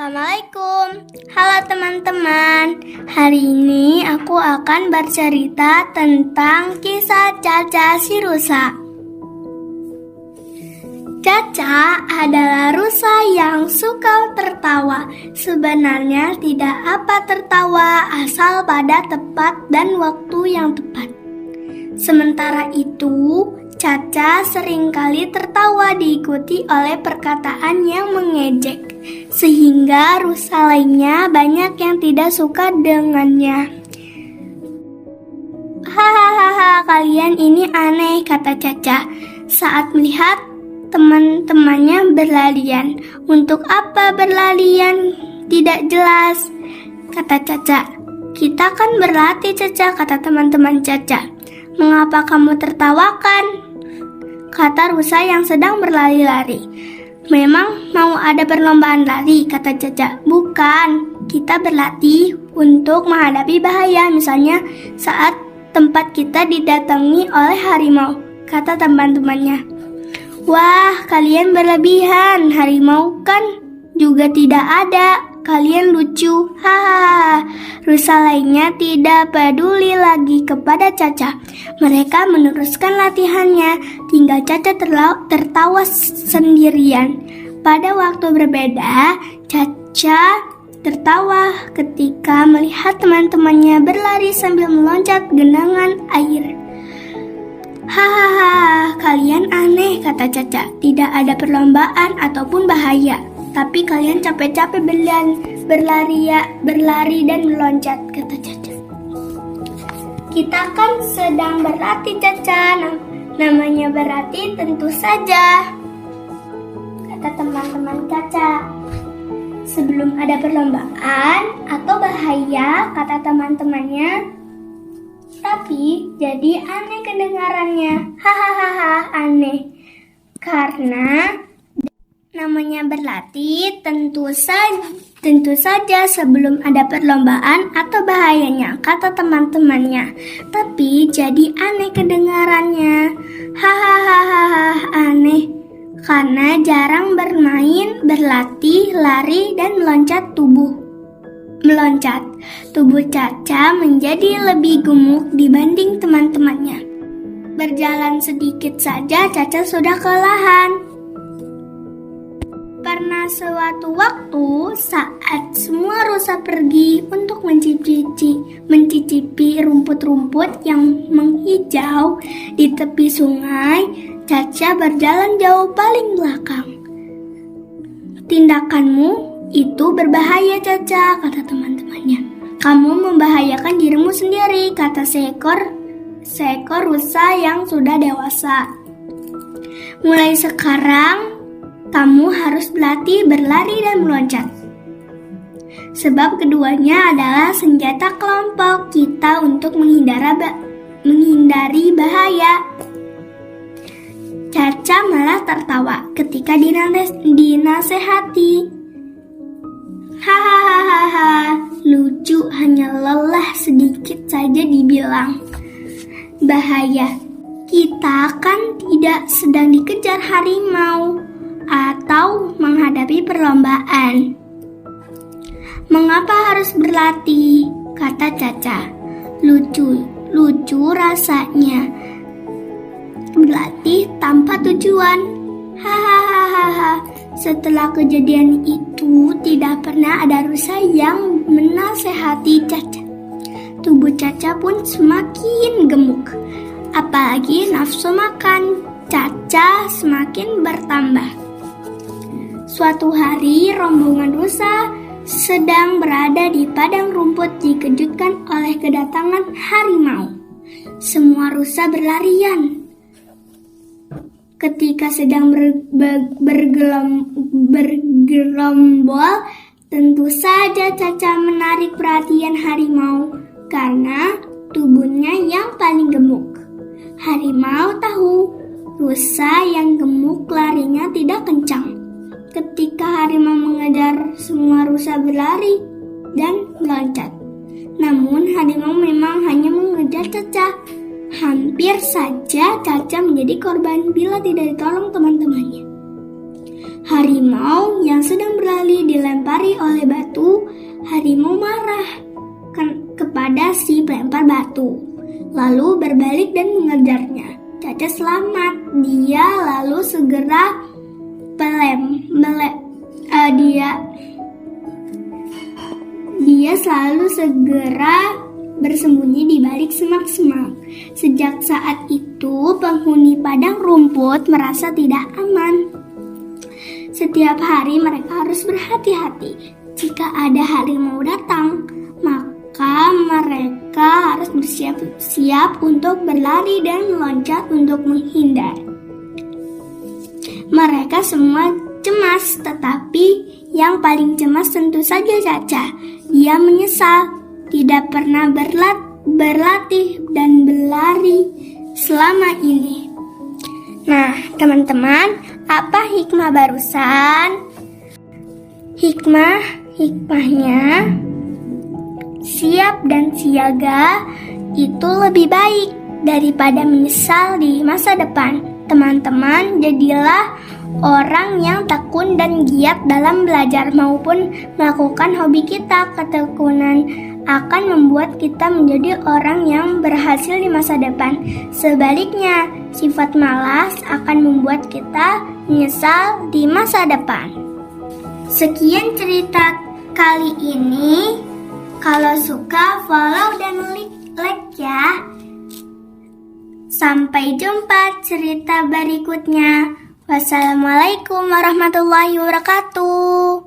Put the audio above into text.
Assalamualaikum. Halo teman-teman. Hari ini aku akan bercerita tentang kisah Caca si rusa. Caca adalah rusa yang suka tertawa. Sebenarnya tidak apa tertawa, asal pada tempat dan waktu yang tepat. Sementara itu, Caca seringkali tertawa diikuti oleh perkataan yang mengejek, sehingga rusa lainnya banyak yang tidak suka dengannya. Hahaha, kalian ini aneh, kata Caca saat melihat teman-temannya berlarian. Untuk apa berlarian? Tidak jelas, kata Caca. Kita kan berlatih, Caca, kata teman-teman Caca. Mengapa kamu tertawakan? Kata rusa yang sedang berlari-lari. Memang mau ada perlombaan lari, kata Caca. Bukan, kita berlatih untuk menghadapi bahaya, misalnya saat tempat kita didatangi oleh harimau, kata teman-temannya. Wah, kalian berlebihan, harimau kan juga tidak ada. Kalian lucu, hahaha. Rusa lainnya tidak peduli lagi kepada Caca. Mereka meneruskan latihannya, tinggal Caca tertawa sendirian. Pada waktu berbeda, Caca tertawa ketika melihat teman-temannya berlari sambil meloncat genangan air. Hahaha, kalian aneh, kata Caca. Tidak ada perlombaan ataupun bahaya, tapi kalian capek-capek berlari dan meloncat, kata Caca. Kita kan sedang berlatih, Caca. Namanya berlatih tentu saja, kata teman-teman Caca. Sebelum ada perlombaan atau bahaya, kata teman-temannya. Tapi jadi aneh kedengarannya. Hahaha, aneh. Karena namanya berlatih tentu saja sebelum ada perlombaan atau bahayanya, kata teman-temannya. Tapi jadi aneh kedengarannya. Hahaha, aneh. Karena jarang bermain, berlatih, lari, dan meloncat. Tubuh Caca menjadi lebih gemuk dibanding teman-temannya. Berjalan sedikit saja Caca sudah kelelahan. Pernah suatu waktu saat semua rusa pergi untuk mencicipi rumput-rumput yang menghijau di tepi sungai, Caca berjalan jauh paling belakang. Tindakanmu itu berbahaya, Caca, kata teman-temannya. Kamu membahayakan dirimu sendiri, kata seekor rusa yang sudah dewasa. Mulai sekarang, kamu harus berlatih berlari dan meloncat. Sebab keduanya adalah senjata kelompok kita untuk menghindari bahaya. Caca malah tertawa ketika dinasehati. Hahaha, lucu, hanya lelah sedikit saja dibilang. Bahaya, kita kan tidak sedang dikejar harimau atau menghadapi perlombaan. Mengapa harus berlatih? Kata Caca. Lucu rasanya berlatih tanpa tujuan. Hahaha. Setelah kejadian itu, tidak pernah ada rusa yang menasehati Caca. Tubuh Caca pun semakin gemuk. Apalagi nafsu makan Caca semakin bertambah. Suatu hari, rombongan rusa sedang berada di padang rumput dikejutkan oleh kedatangan harimau. Semua rusa berlarian. Ketika sedang bergerombol, tentu saja Caca menarik perhatian harimau karena tubuhnya yang paling gemuk. Harimau tahu rusa yang gemuk larinya tidak kencang. Ketika harimau mengejar, semua rusa berlari dan meloncat. Namun harimau memang hanya mengejar Caca. Hampir saja Caca menjadi korban bila tidak ditolong teman-temannya. Harimau yang sedang berlari dilempari oleh batu. Harimau marah kepada si pelempar batu, lalu berbalik dan mengejarnya. Caca selamat. Dia lalu segera dia selalu segera bersembunyi di balik semak-semak. Sejak saat itu, penghuni padang rumput merasa tidak aman. Setiap hari mereka harus berhati-hati. Jika ada harimau datang, maka mereka harus bersiap-siap untuk berlari dan meloncat untuk menghindar. Mereka semua cemas, tetapi yang paling cemas tentu saja Caca. Dia menyesal tidak pernah berlatih dan berlari selama ini. Nah, teman-teman, apa hikmah barusan? Hikmahnya, siap dan siaga itu lebih baik daripada menyesal di masa depan. Teman-teman, jadilah orang yang tekun dan giat dalam belajar maupun melakukan hobi kita. Ketekunan akan membuat kita menjadi orang yang berhasil di masa depan. Sebaliknya, sifat malas akan membuat kita menyesal di masa depan. Sekian cerita kali ini. Kalau suka, follow dan like ya. Sampai jumpa cerita berikutnya. Wassalamualaikum warahmatullahi wabarakatuh.